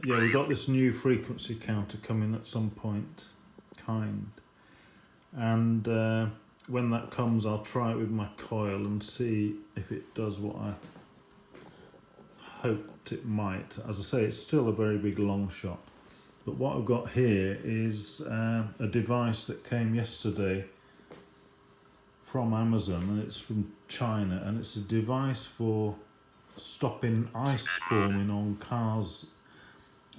yeah, we've got this new frequency counter coming at some point, and when that comes, I'll try it with my coil and see if it does what I hoped it might. As I say, it's still a very big long shot. But what I've got here is a device that came yesterday from Amazon, and it's from China, and it's a device for stopping ice forming on cars.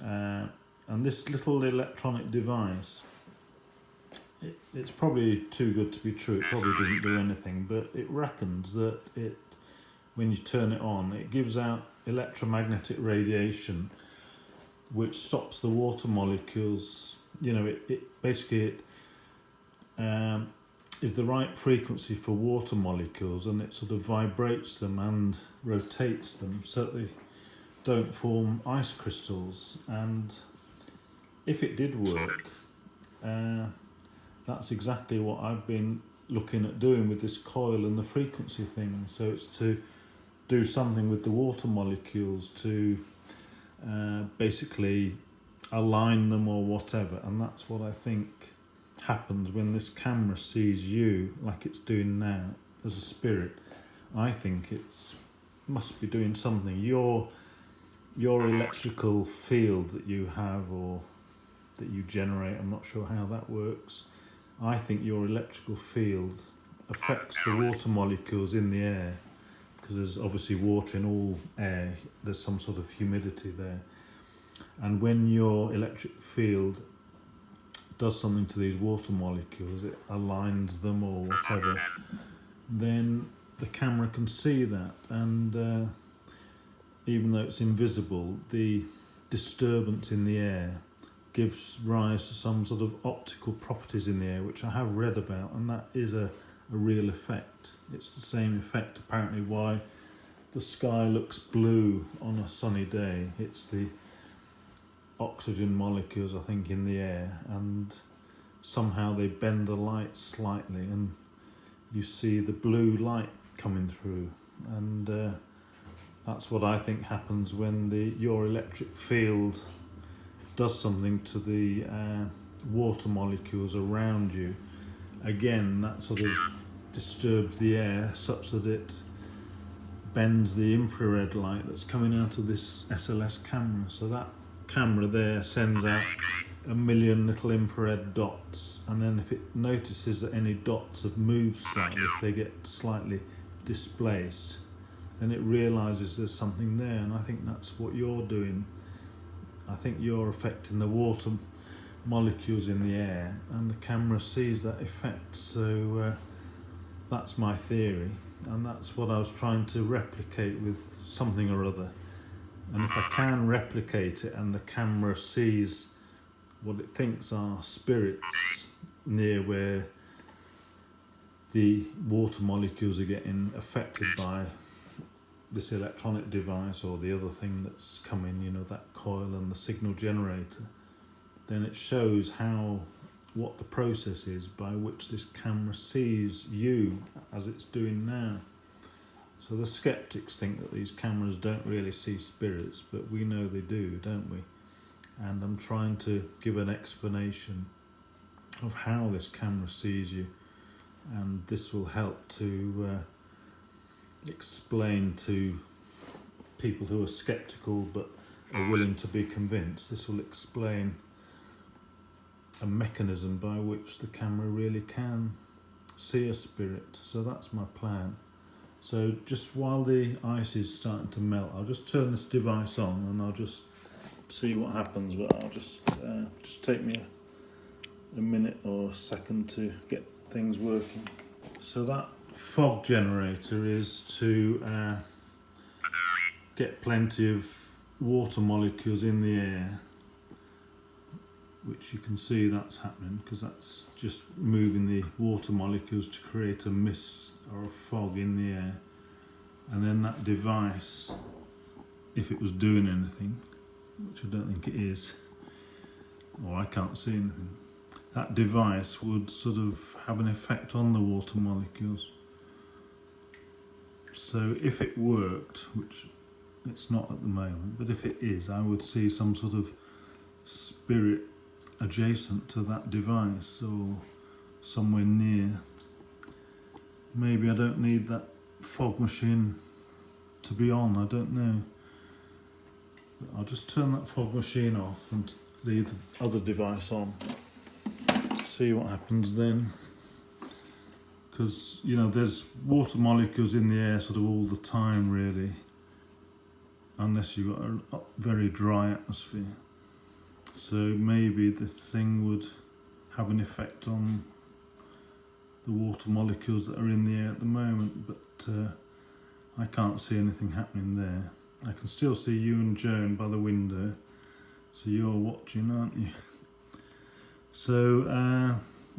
And this little electronic device, it's probably too good to be true. It probably doesn't do anything, but it reckons that when you turn it on, it gives out electromagnetic radiation, which stops the water molecules. You know, it basically is the right frequency for water molecules, and it sort of vibrates them and rotates them so that they don't form ice crystals. And if it did work, that's exactly what I've been looking at doing with this coil and the frequency thing. So it's to do something with the water molecules to basically align them or whatever, and that's what I think happens when this camera sees you like it's doing now as a spirit. I think it's must be doing something. Your electrical field that you have or that you generate, I'm not sure how that works. I think your electrical field affects the water molecules in the air, because there's obviously water in all air, there's some sort of humidity there. And when your electric field does something to these water molecules, it aligns them or whatever, then the camera can see that. And even though it's invisible, the disturbance in the air gives rise to some sort of optical properties in the air, which I have read about, and that is a real effect. It's the same effect apparently why the sky looks blue on a sunny day. It's the oxygen molecules, I think, in the air, and somehow they bend the light slightly and you see the blue light coming through. And that's what I think happens when your electric field does something to the water molecules around you. Again, that sort of disturbs the air such that it bends the infrared light that's coming out of this SLS camera. So that camera there sends out 1 million little infrared dots, and then if it notices that any dots have moved slightly, if they get slightly displaced, then it realizes there's something there. And I think that's what you're doing. I think you're affecting the water molecules in the air, and the camera sees that effect. So that's my theory, and that's what I was trying to replicate with something or other. And if I can replicate it and the camera sees what it thinks are spirits near where the water molecules are getting affected by this electronic device or the other thing that's coming, you know, that coil and the signal generator, then it shows what the process is by which this camera sees you as it's doing now. So the skeptics think that these cameras don't really see spirits, but we know they do, don't we? And I'm trying to give an explanation of how this camera sees you, and this will help to explain to people who are skeptical but are willing to be convinced. This will explain a mechanism by which the camera really can see a spirit. So that's my plan. So just while the ice is starting to melt, I'll just turn this device on and I'll just see what happens. But I'll just take me a minute or a second to get things working. So that fog generator is to get plenty of water molecules in the air, which you can see that's happening because that's just moving the water molecules to create a mist or a fog in the air. And then that device, if it was doing anything, which I don't think it is, or I can't see anything, that device would sort of have an effect on the water molecules. So if it worked, which It's not at the moment, but if it is, I would see some sort of spirit adjacent to that device or somewhere near. Maybe I don't need that fog machine to be on, I don't know. But I'll just turn that fog machine off and leave the other device on. See what happens then. Because, you know, there's water molecules in the air sort of all the time, really. Unless you've got a very dry atmosphere. So maybe this thing would have an effect on the water molecules that are in the air at the moment, but I can't see anything happening there. I can still see you and Joan by the window, so you're watching, aren't you? So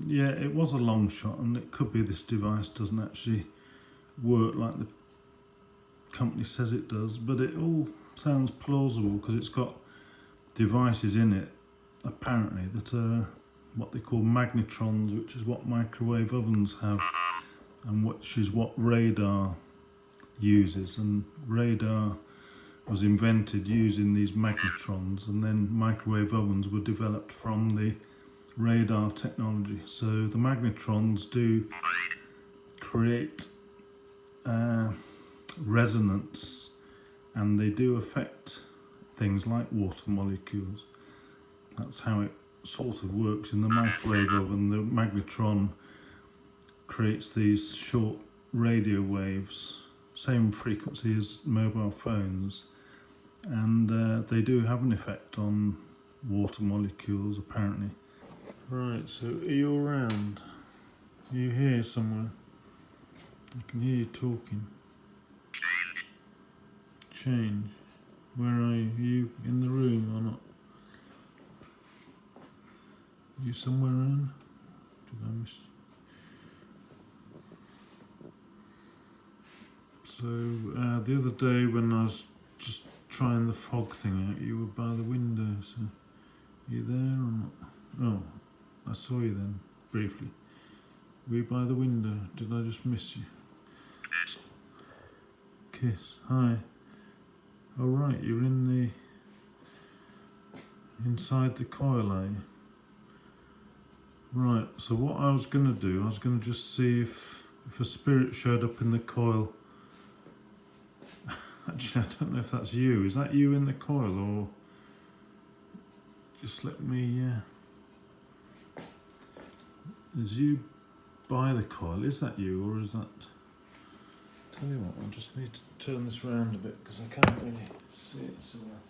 yeah, it was a long shot, and it could be this device doesn't actually work like the company says it does, but it all sounds plausible because it's got devices in it apparently that are what they call magnetrons, which is what microwave ovens have, and which is what radar uses. And radar was invented using these magnetrons, and then microwave ovens were developed from the radar technology. So the magnetrons do create resonance, and they do affect things like water molecules. That's how it sort of works in the microwave oven. The magnetron creates these short radio waves, same frequency as mobile phones, and they do have an effect on water molecules apparently. Right, so are you around? Are you here somewhere? I can hear you talking. Change. Where are you? Are you in the room or not? Are you somewhere around? Did I miss? So the other day when I was just trying the fog thing out, you were by the window, so are you there or not? Oh, I saw you then, briefly. Were you by the window? Did I just miss you? Kiss. Hi. Oh right, you're inside the coil, are you? Right, so what I was going to do, I was going to just see if a spirit showed up in the coil. Actually, I don't know if that's you. Is that you in the coil, or just let me... Is you by the coil? Is that you, or is that... Tell you what, I just need to turn this round a bit because I can't really see it so well.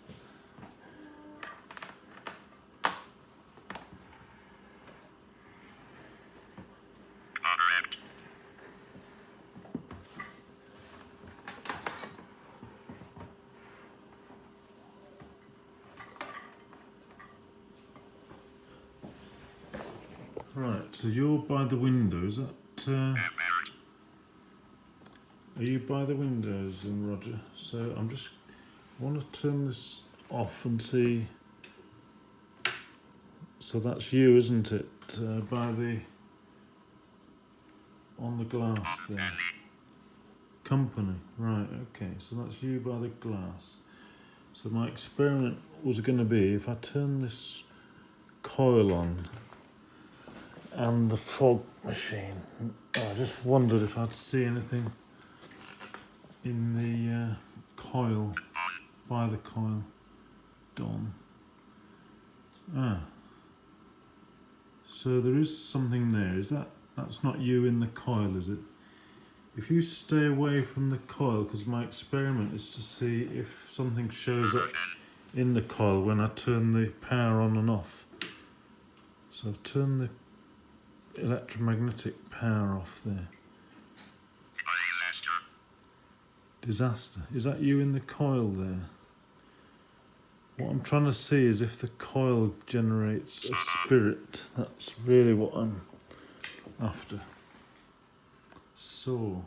Right, so you're by the windows. Are you by the windows, then, Roger? So I want to turn this off and see. So that's you, isn't it? On the glass there. Company, right? Okay, so that's you by the glass. So my experiment was going to be if I turn this coil on and the fog machine. I just wondered if I'd see anything in the coil, by the coil. Gone. So there is something there. That's not you in the coil, is it? If you stay away from the coil, because my experiment is to see if something shows up in the coil when I turn the power on and off. So I've turned the electromagnetic power off there. Disaster. Is that you in the coil there? What I'm trying to see is if the coil generates a spirit. That's really what I'm after. So,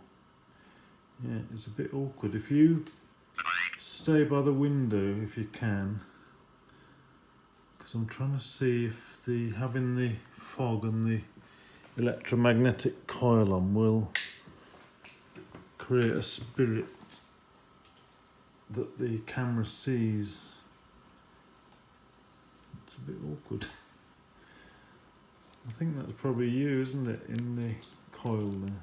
yeah, it's a bit awkward. If you stay by the window if you can, because I'm trying to see if having the fog and the electromagnetic coil on will create a spirit. that the camera sees. It's a bit awkward. I think that's probably you, isn't it, in the coil there?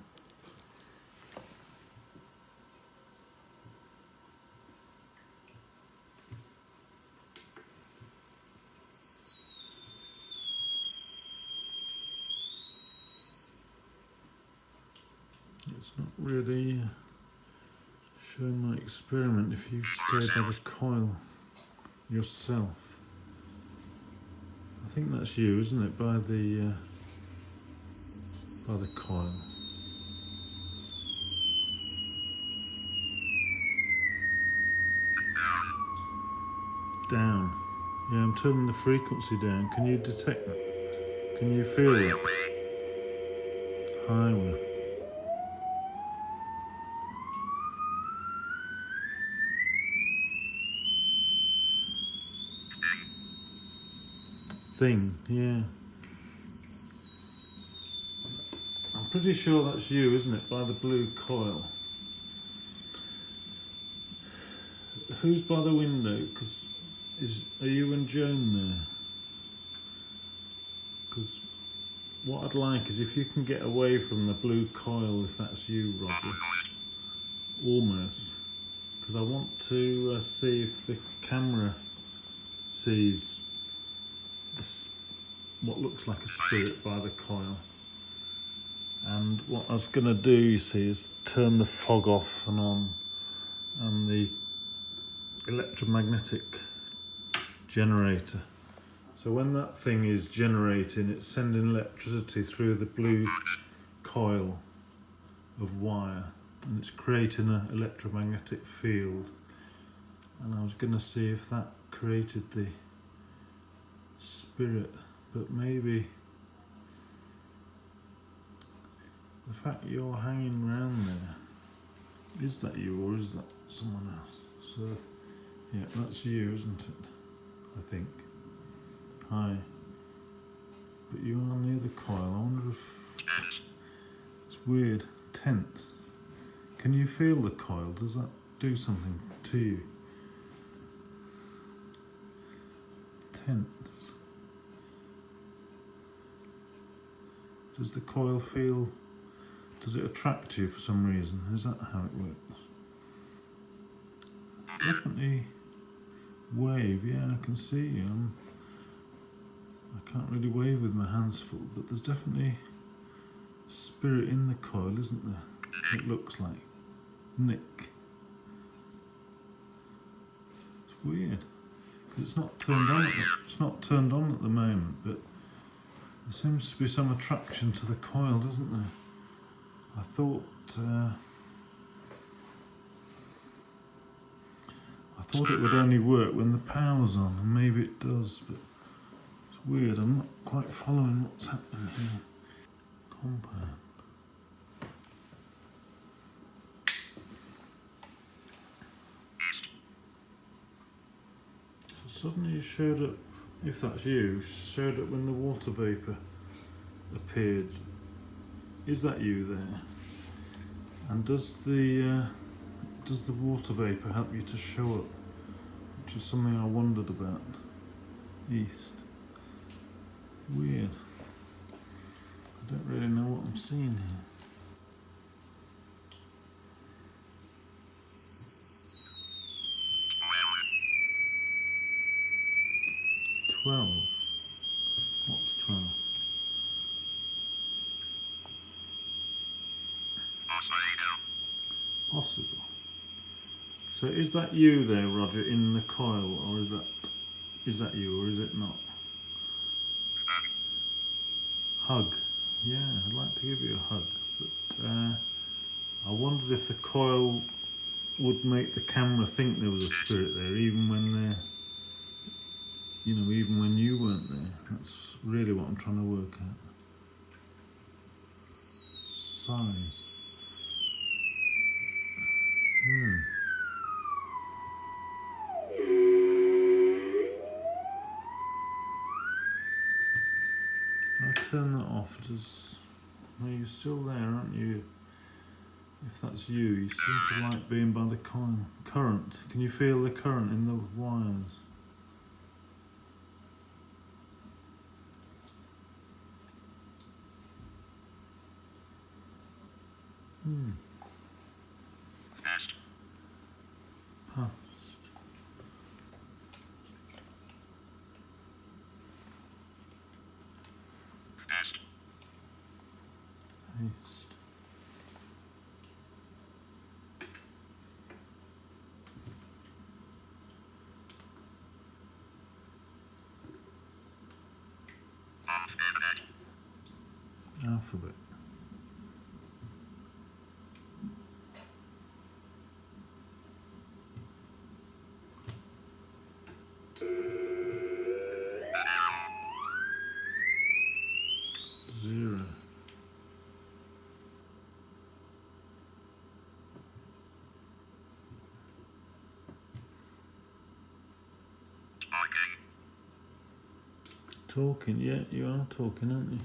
It's not really showing my experiment if you stay by the coil yourself. I think that's you, isn't it, by the coil. Down. Yeah, I'm turning the frequency down. Can you detect that? Can you feel it? Higher. Thing, yeah. I'm pretty sure that's you, isn't it, by the blue coil. Who's by the window? Are you and Joan there? Because what I'd like is if you can get away from the blue coil, if that's you, Roger. Almost. Because I want to see if the camera sees this, what looks like a spirit by the coil. And what I was going to do, you see, is turn the fog off and on, and the electromagnetic generator. So when that thing is generating, it's sending electricity through the blue coil of wire, and it's creating an electromagnetic field. And I was going to see if that created the spirit, but maybe the fact you're hanging around there, is that you or is that someone else? So yeah, that's you, isn't it? I think. Hi. But you are near the coil. I wonder if it's weird. Tense. Can you feel the coil? Does that do something to you? Tense. Does the coil feel, does it attract you for some reason? Is that how it works? Definitely wave, yeah, I can see you. I can't really wave with my hands full, but there's definitely spirit in the coil, isn't there? It looks like. Nick. It's weird, because it's not turned on at the moment, but there seems to be some attraction to the coil, doesn't there? I thought it would only work when the power's on, and maybe it does, but it's weird. I'm not quite following what's happening here. Compound. So suddenly you showed up, if that's you, showed up when the water vapour appeared. Is that you there? And does the water vapour help you to show up? Which is something I wondered about. East. Weird. I don't really know what I'm seeing here. 12. What's 12? Possible. So is that you there, Roger, in the coil, or is that you, or is it not? Hug. Yeah, I'd like to give you a hug, but I wondered if the coil would make the camera think there was a spirit there, even when even when you weren't there. That's really what I'm trying to work out. Size. If I turn that off, you're still there, aren't you? If that's you, you seem to like being by the coil. Current. Can you feel the current in the wires? Huh. Haste. Alphabet. Zero. Talking, yeah, you are talking, aren't you?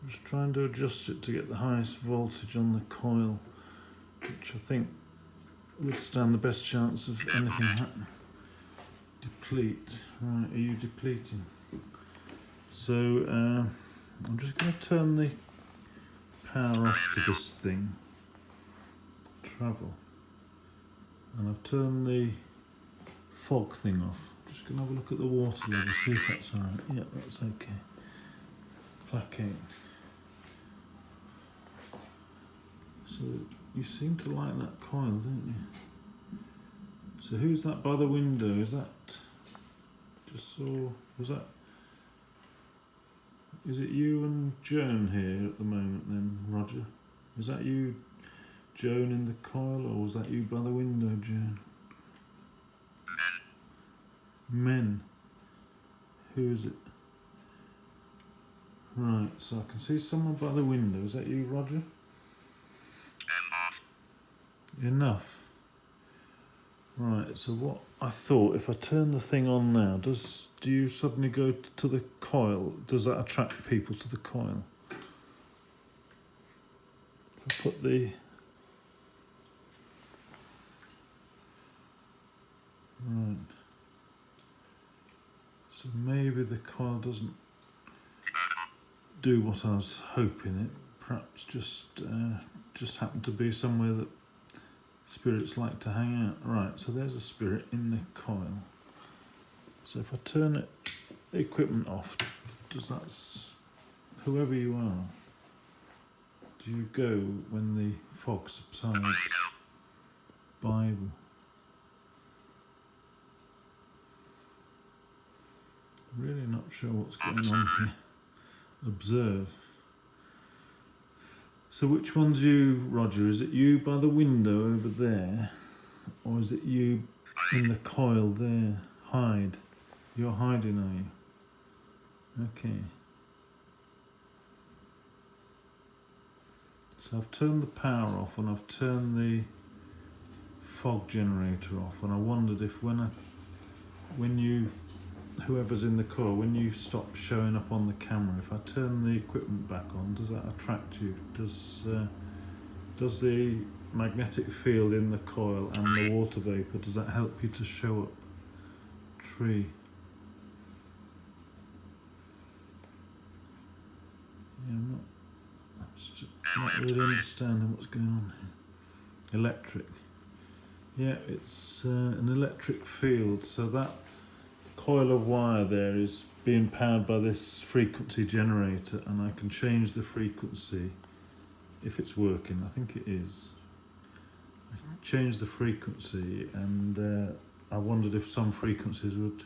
Just trying to adjust it to get the highest voltage on the coil, which I think would stand the best chance of anything happening. Deplete. Right, are you depleting? So I'm just going to turn the power off to this thing. Travel. And I've turned the fog thing off. Just going to have a look at the water level, see if that's alright. Yeah, that's okay. Placate. So you seem to like that coil, don't you? So who's that by the window? Is that just saw? Was that? Is it you and Joan here at the moment then, Roger? Is that you, Joan, in the coil, or was that you by the window, Joan? Men. Who is it? Right, so I can see someone by the window. Is that you, Roger? Enough. Right, so what I thought, if I turn the thing on now, do you suddenly go to the coil? Does that attract people to the coil? If I put the... Right. So maybe the coil doesn't do what I was hoping it. Perhaps just happened to be somewhere that spirits like to hang out. Right, so there's a spirit in the coil. So if I turn the equipment off, does that, whoever you are, do you go when the fog subsides? Bible. Really not sure what's going on here. Observe. So which one's you, Roger? Is it you by the window over there? Or is it you in the coil there? Hide. You're hiding, are you? Okay. So I've turned the power off and I've turned the fog generator off, and I wondered if when you, whoever's in the coil, when you stop showing up on the camera, if I turn the equipment back on, does that attract you? Does the magnetic field in the coil and the water vapour, does that help you to show up? Tree. Yeah, I'm not really understanding what's going on here. Electric. Yeah, it's an electric field, so that coil of wire there is being powered by this frequency generator, and I can change the frequency if it's working. I think it is. I change the frequency, and I wondered if some frequencies would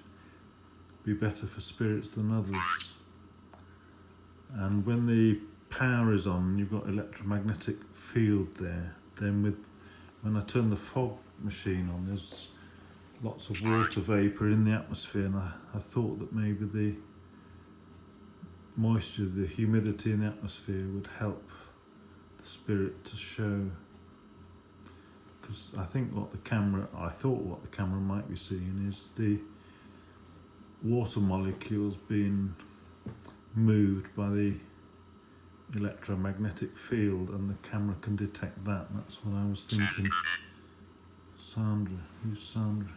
be better for spirits than others. And when the power is on, you've got electromagnetic field there. Then when I turn the fog machine on, there's lots of water vapour in the atmosphere, and I thought that maybe the moisture, the humidity in the atmosphere would help the spirit to show. Because I thought what the camera might be seeing is the water molecules being moved by the electromagnetic field, and the camera can detect that. That's what I was thinking. Sandra, who's Sandra?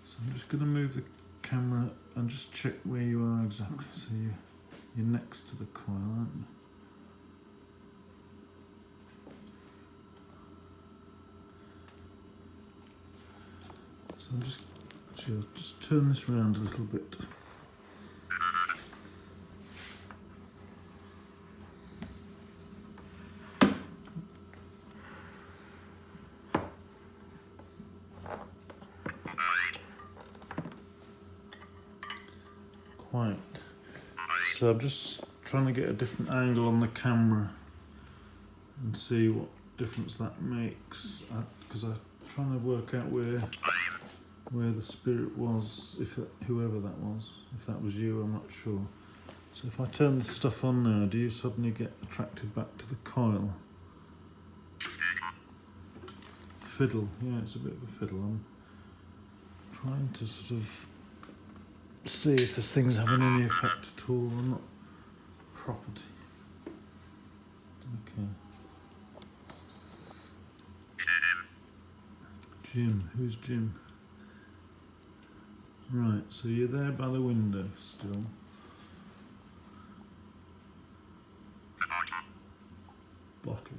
So I'm just going to move the camera and just check where you are exactly. So you're next to the coil, aren't you? So I'm just turn this around a little bit. Quite. So I'm just trying to get a different angle on the camera and see what difference that makes, because I'm trying to work out where the spirit was, whoever that was. If that was you, I'm not sure. So if I turn the stuff on now, do you suddenly get attracted back to the coil? Fiddle, yeah, it's a bit of a fiddle. I'm trying to sort of see if this thing's having any effect at all or not. Property. Okay. Jim, who's Jim? Right, so you're there by the window still. Bottle.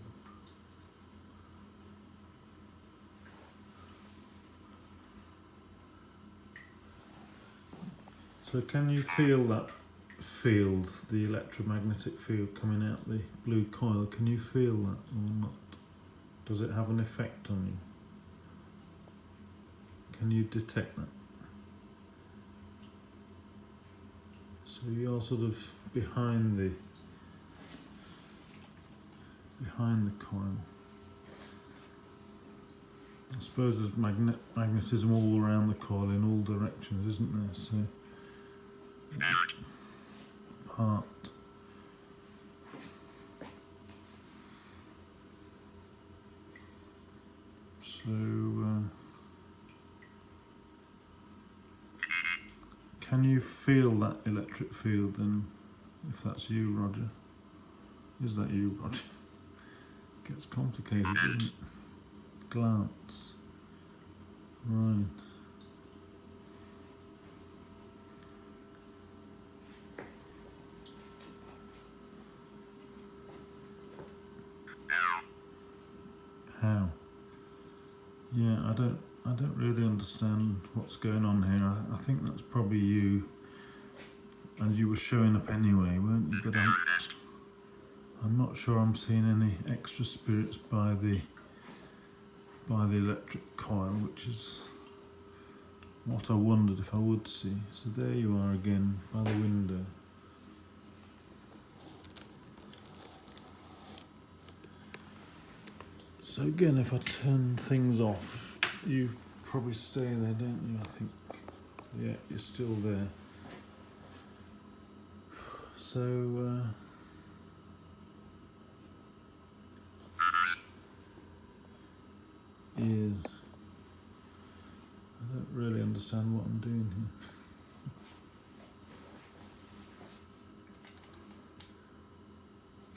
So can you feel that field, the electromagnetic field coming out the blue coil? Can you feel that or not? Does it have an effect on you? Can you detect that? So you're sort of behind the coil. I suppose there's magnetism all around the coil in all directions, isn't there? So part. So can you feel that electric field then? If that's you, Roger. Is that you, Roger? Gets complicated, doesn't it? Glance. Right. How? Yeah, I don't really understand what's going on here. I think that's probably you, and you were showing up anyway, weren't you? But I'm not sure I'm seeing any extra spirits by the electric coil, which is what I wondered if I would see. So there you are again by the window. So again, if I turn things off, you probably stay there, don't you? I think, yeah, you're still there. So, ears. I don't really understand what I'm doing here.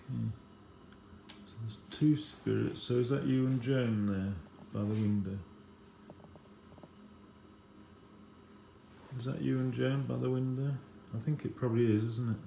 Okay. So there's two spirits. So is that you and Joan there by the window? Is that you and Joan by the window? I think it probably is, isn't it?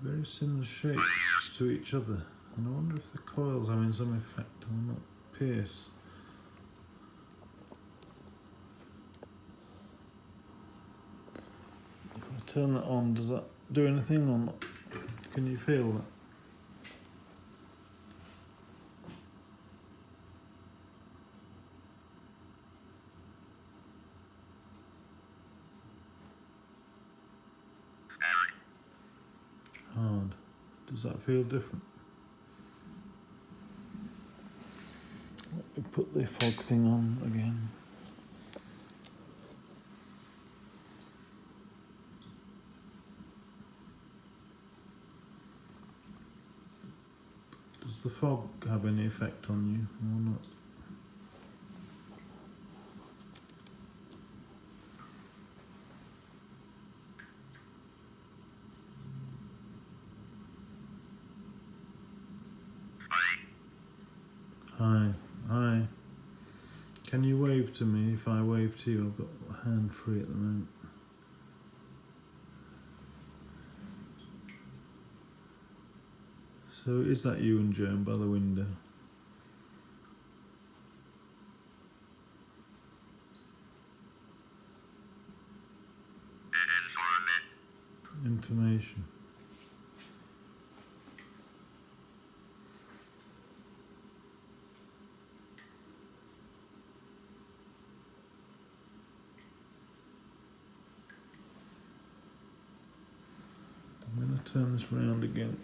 Very similar shapes to each other, and I wonder if the coil's having some effect or not. Pierce. If I turn that on, does that do anything or not? Can you feel that? Hard. Does that feel different? Let me put the fog thing on again. the fog have any effect on you or not? Hi, hi. Can you wave to me if I wave to you? I've got a hand free at the moment. So is that you and Joan by the window? Information. I'm going to turn this round again.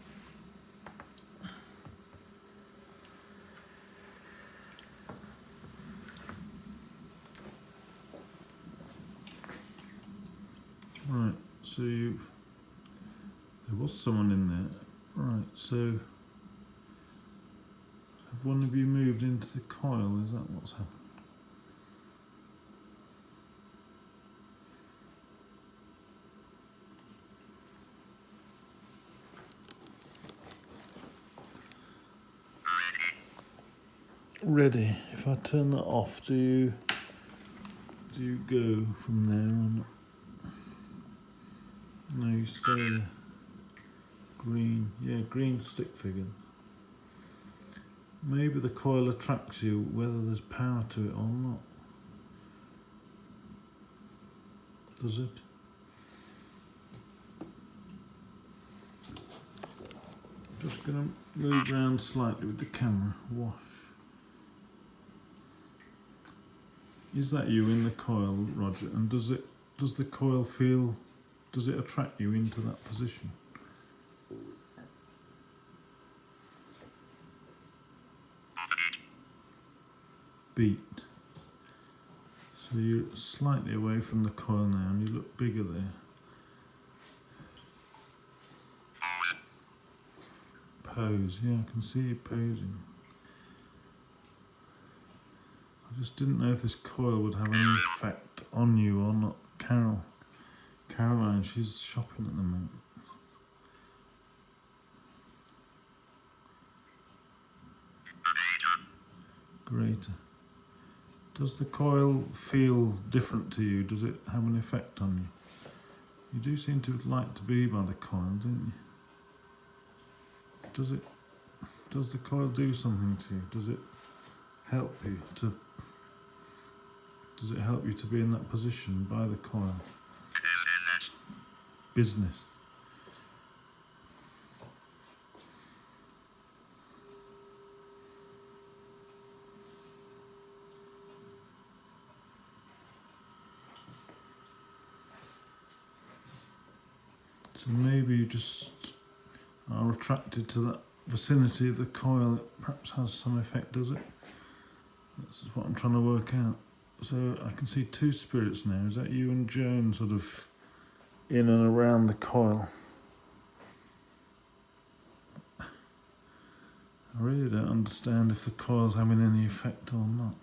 Right, so there was someone in there. Right, so have one of you moved into the coil? Is that what's happened? Ready. If I turn that off, do you go from there or not? No, you stay there. Green. Yeah, green stick figure. Maybe the coil attracts you whether there's power to it or not. Does it? Just going to move around slightly with the camera. Wash. Is that you in the coil, Roger? And does the coil feel, does it attract you into that position? Beat. So you're slightly away from the coil now and you look bigger there. Pose, yeah, I can see you posing. I just didn't know if this coil would have any effect on you or not. Caroline, she's shopping at the moment. Greater. Does the coil feel different to you? Does it have an effect on you? You do seem to like to be by the coil, don't you? Does the coil do something to you? Does it help you to? Does it help you to be in that position by the coil? Business. So maybe you just are attracted to that vicinity of the coil. It perhaps has some effect, does it? That's what I'm trying to work out. So I can see two spirits now. Is that you and Joan sort of in and around the coil? I really don't understand if the coil's having any effect or not.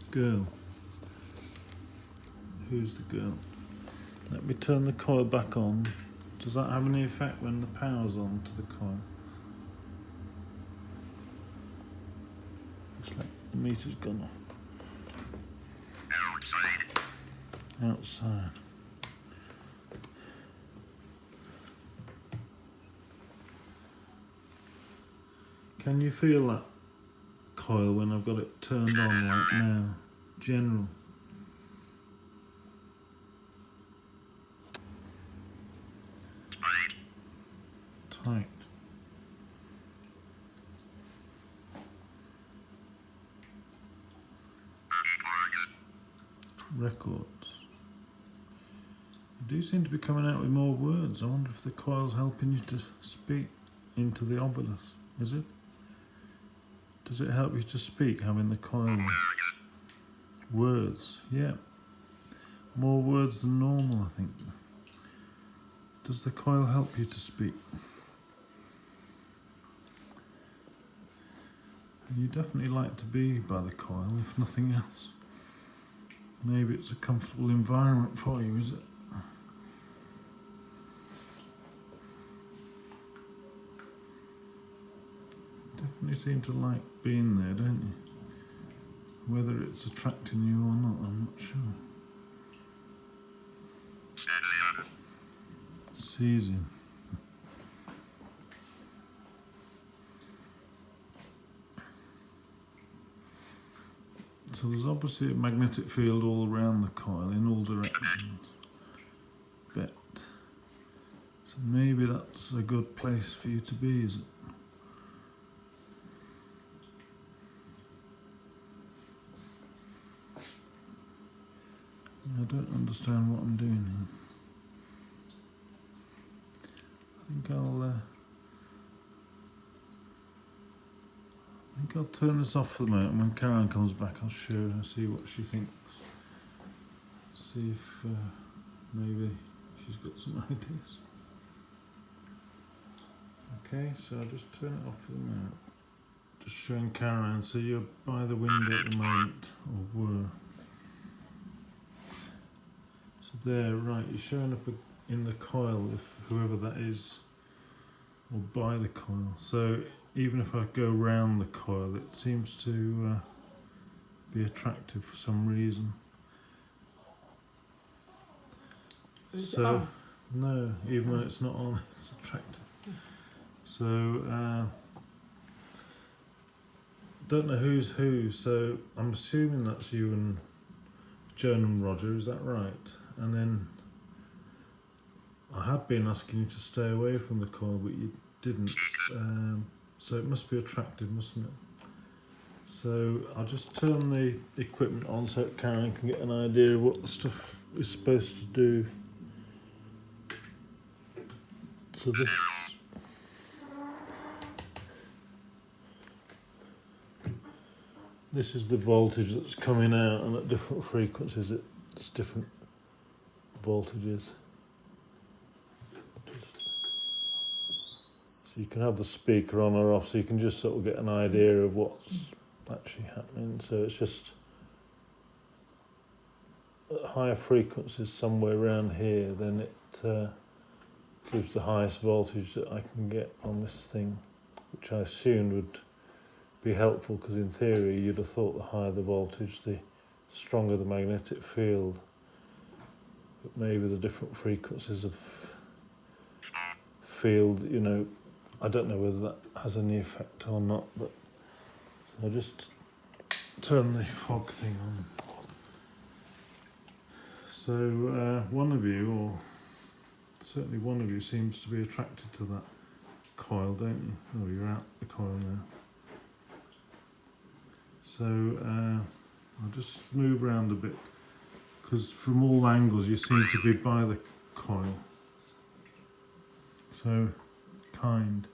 Girl. Who's the girl? Let me turn the coil back on. Does that have any effect when the power's on to the coil? Looks like the meter's gone off. Outside. Can you feel that coil when I've got it turned on like now? General. Tight. Records. You do seem to be coming out with more words. I wonder if the coil's helping you to speak into the obelisk. Is it? Does it help you to speak having the coil on? Words, yeah. More words than normal, I think. Does the coil help you to speak? You definitely like to be by the coil, if nothing else. Maybe it's a comfortable environment for you, is it? Definitely seem to like being there, don't you? Whether it's attracting you or not, I'm not sure. Seizing. So there's obviously a magnetic field all around the coil in all directions. Bet. So maybe that's a good place for you to be, is it? I don't understand what I'm doing here. I think I'll turn this off for the moment. When Karen comes back, I'll show her, see what she thinks. See if maybe she's got some ideas. Okay, so I'll just turn it off for the moment. Just showing Karen, so you're by the window at the moment, or were. So there, right, you're showing up in the coil, if whoever that is, or by the coil. So even if I go round the coil, it seems to be attractive for some reason. Is it on? No, even though it's not on, it's attractive. So don't know who's who. So I'm assuming that's you and Joan and Roger. Is that right? And then I had been asking you to stay away from the coil, but you didn't. So it must be attractive, mustn't it? So I'll just turn the equipment on so Karen can get an idea of what the stuff is supposed to do. So this is the voltage that's coming out, and at different frequencies it's different voltages. So you can have the speaker on or off, so you can just sort of get an idea of what's actually happening. So it's just at higher frequencies somewhere around here, then it gives the highest voltage that I can get on this thing, which I assumed would be helpful, because in theory you'd have thought the higher the voltage, the stronger the magnetic field. But maybe the different frequencies of field, you know, I don't know whether that has any effect or not, but I'll just turn the fog thing on. So one of you, or certainly one of you, seems to be attracted to that coil, don't you? Oh, you're out the coil now. So I'll just move around a bit, because from all angles you seem to be by the coil. So kind.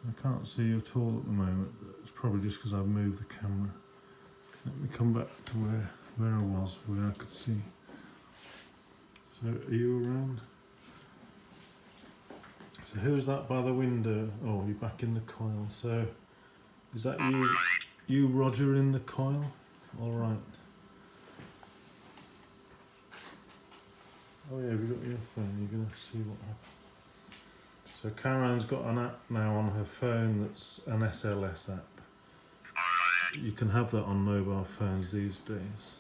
I can't see you at all at the moment. It's probably just because I've moved the camera. Let me come back to where I was, where I could see. So are you around? So who's that by the window? Oh, you're back in the coil. So is that you Roger, in the coil? All right. Oh yeah, have you got your phone? You're going to see what happens. So Karen's got an app now on her phone that's an SLS app. You can have that on mobile phones these days.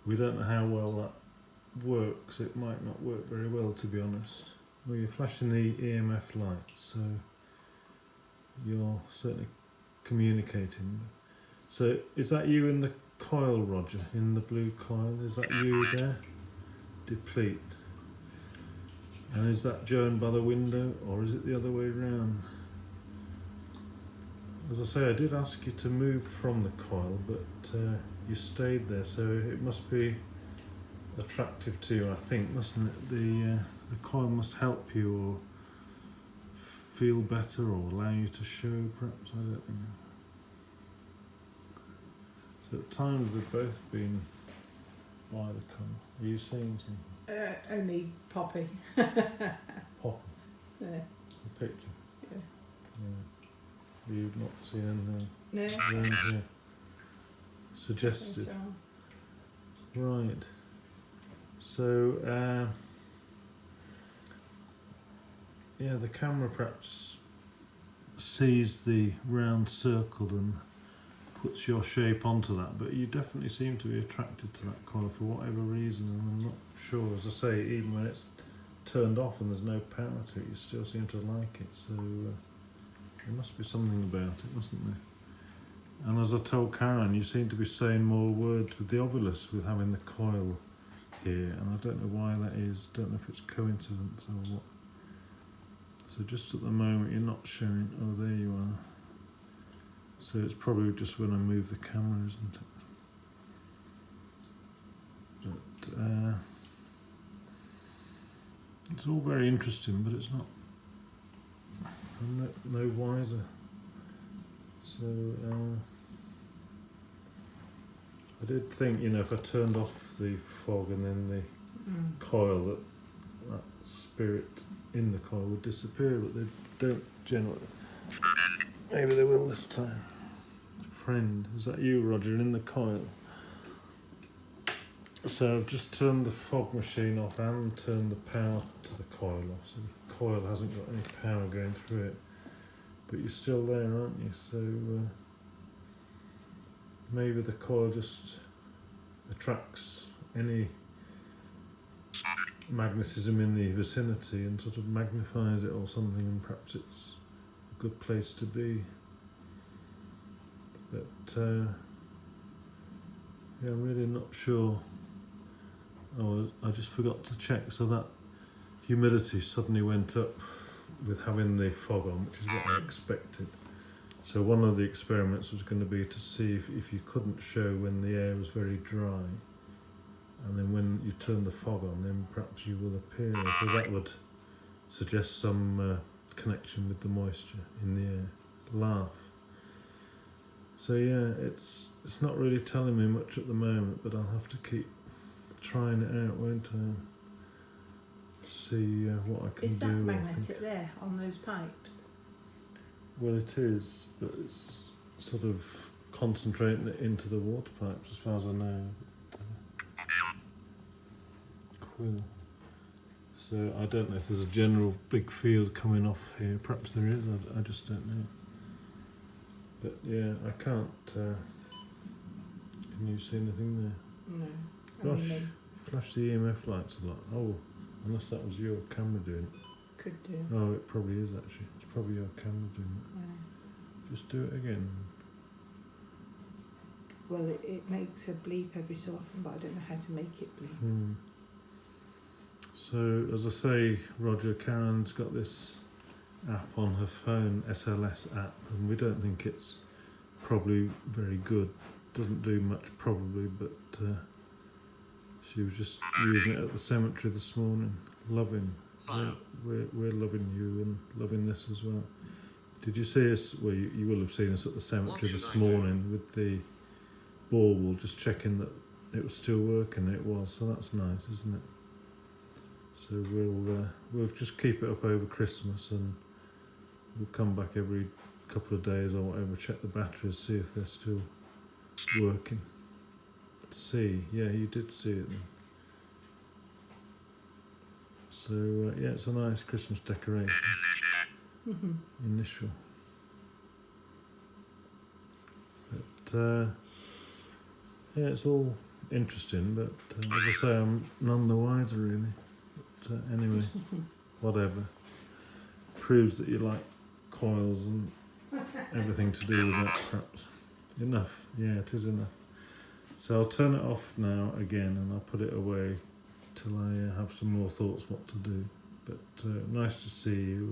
We don't know how well that works. It might not work very well, to be honest. Well, you're flashing the EMF light, so you're certainly communicating. So is that you in the coil, Roger? In the blue coil? Is that you there? Deplete. And is that Joan by the window, or is it the other way around? As I say, I did ask you to move from the coil, but you stayed there, so it must be attractive to you, I think, mustn't it? The coil must help you, or feel better, or allow you to show, perhaps, I don't know. So at times they've both been by the colour. Are you seeing something? Only Poppy. Pop Yeah. the picture. Yeah. Yeah. You've not seen anything No. around here suggested. Right. So yeah, the camera perhaps sees the round circle and puts your shape onto that, but you definitely seem to be attracted to that colour for whatever reason, and I'm not sure. As I say, even when it's turned off and there's no power to it, you still seem to like it, so there must be something about it, mustn't there? And as I told Karen, you seem to be saying more words with the Ovilus with having the coil here, and I don't know why that is, don't know if it's coincidence or what. So just at the moment you're not showing, oh there you are. So it's probably just when I move the camera, isn't it? But it's all very interesting, but it's not, I'm no wiser. So I did think, you know, if I turned off the fog and then the coil, that spirit in the coil would disappear, but they don't generally. Maybe they will this time. Friend, is that you, Roger, in the coil? So I've just turned the fog machine off and turned the power to the coil off, so the coil hasn't got any power going through it. But you're still there, aren't you? So maybe the coil just attracts any magnetism in the vicinity and sort of magnifies it or something, and perhaps it's a good place to be. But yeah, I'm really not sure. Oh, I just forgot to check, so that humidity suddenly went up with having the fog on, which is what I expected. So one of the experiments was going to be to see if you couldn't show when the air was very dry, and then when you turn the fog on, then perhaps you will appear. So that would suggest some connection with the moisture in the air. Laugh. So yeah, it's not really telling me much at the moment, but I'll have to keep trying it out, won't I? See what I can do. Is that magnetic there on those pipes? Well, it is, but it's sort of concentrating it into the water pipes, as far as I know. But, quill. So I don't know if there's a general big field coming off here. Perhaps there is. I just don't know. But yeah, I can't. Can you see anything there? No. Flash the EMF lights a lot. Oh, unless that was your camera doing it. Could do. Oh, it probably is actually. It's probably your camera doing it. Yeah. Just do it again. Well, it makes a bleep every so often, but I don't know how to make it bleep. So, as I say, Roger, Karen's got this app on her phone, SLS app, and we don't think it's probably very good. Doesn't do much probably, but she was just using it at the cemetery this morning. Loving. We're loving you and loving this as well. Did you see us? Well, you will have seen us at the cemetery this morning with the bauble, just checking that it was still working. It was, so that's nice, isn't it? So we'll just keep it up over Christmas, and we'll come back every couple of days or whatever, check the batteries, see if they're still working. See, yeah, you did see it then. So yeah, it's a nice Christmas decoration. Initial. But yeah, it's all interesting, but as I say, I'm none the wiser really. But anyway, whatever. Proves that you like coils and everything to do with that, perhaps. Enough. Yeah, it is enough. So I'll turn it off now again, and I'll put it away till I have some more thoughts what to do. But nice to see you.